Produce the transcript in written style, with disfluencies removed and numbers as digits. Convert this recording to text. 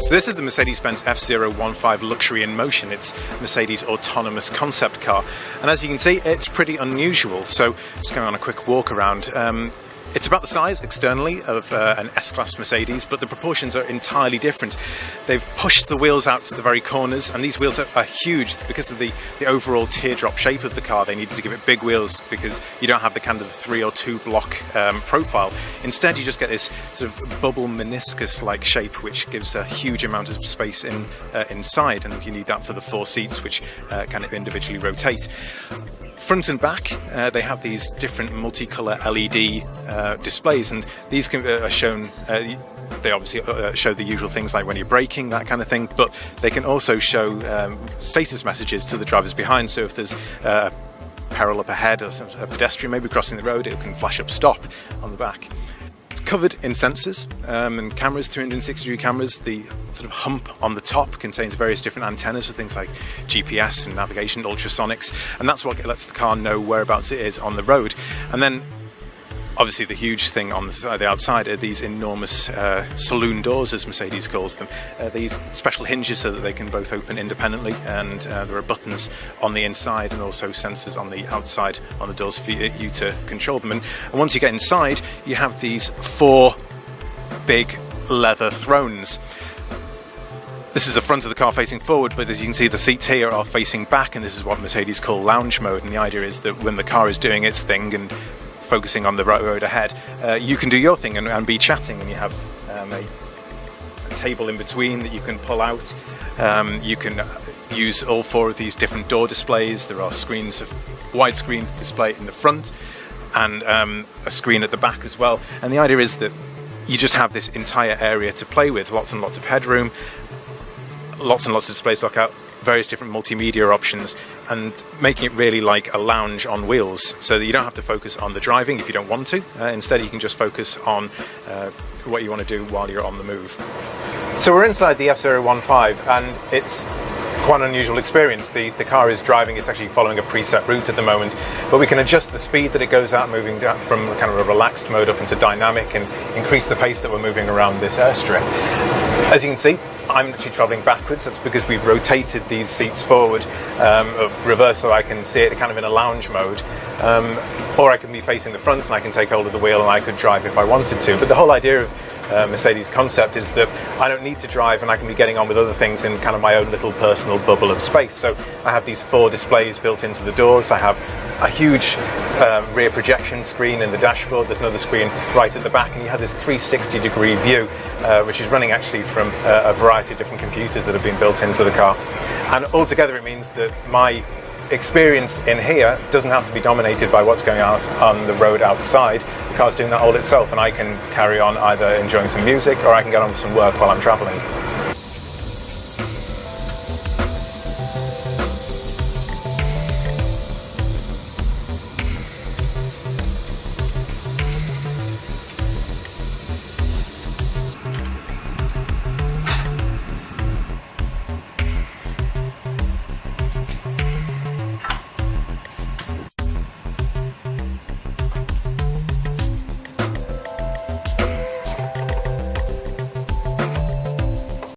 This is the Mercedes-Benz F015 Luxury in Motion. It's Mercedes' autonomous concept car. And as you can see, it's pretty unusual. So just going on a quick walk around. It's about the size externally of an S-Class Mercedes, but the proportions are entirely different. They've pushed the wheels out to the very corners, and these wheels are huge because of the overall teardrop shape of the car. They needed to give it big wheels because you don't have the kind of 3 or 2 block profile. Instead, you just get this sort of bubble meniscus-like shape, which gives a huge amount of space inside, and you need that for the 4 seats, which kind of individually rotate. Front and back, they have these different multicolour LED displays, and these are shown. They obviously show the usual things like when you're braking, that kind of thing, but they can also show status messages to the drivers behind. So if there's a peril up ahead or a pedestrian maybe crossing the road, it can flash up stop on the back. It's covered in sensors and cameras, 360-degree cameras. The sort of hump on the top contains various different antennas for things like GPS and navigation, ultrasonics, and that's what lets the car know whereabouts it is on the road. And then obviously the huge thing on the outside are these enormous saloon doors, as Mercedes calls them. These special hinges so that they can both open independently, and there are buttons on the inside and also sensors on the outside on the doors for you to control them. And once you get inside, you have these 4 big leather thrones. This is the front of the car facing forward, but as you can see, the seats here are facing back, and this is what Mercedes call lounge mode. And the idea is that when the car is doing its thing and focusing on the road ahead, you can do your thing and be chatting, and you have a table in between that you can pull out. You can use all 4 of these different door displays. There are screens of widescreen display in the front and a screen at the back as well. And the idea is that you just have this entire area to play with, lots and lots of headroom, lots and lots of displays to look out, various different multimedia options, and making it really like a lounge on wheels, so that you don't have to focus on the driving if you don't want to. Instead, you can just focus on what you want to do while you're on the move. So we're inside the F015, and it's quite an unusual experience. The car is driving, it's actually following a preset route at the moment, but we can adjust the speed that it goes at, moving down from kind of a relaxed mode up into dynamic, and increase the pace that we're moving around this airstrip. As you can see, I'm actually travelling backwards. That's because we've rotated these seats forward, reverse, so I can see it kind of in a lounge mode. Or I can be facing the front and I can take hold of the wheel and I could drive if I wanted to. But the whole idea of Mercedes concept is that I don't need to drive, and I can be getting on with other things in kind of my own little personal bubble of space. So I have these 4 displays built into the doors. I have a huge rear projection screen in the dashboard. There's another screen right at the back, and you have this 360-degree view, which is running actually from a variety of different computers that have been built into the car. And altogether it means that my experience in here doesn't have to be dominated by what's going on the road outside. The car's doing that all itself, and I can carry on either enjoying some music or I can get on with some work while I'm travelling.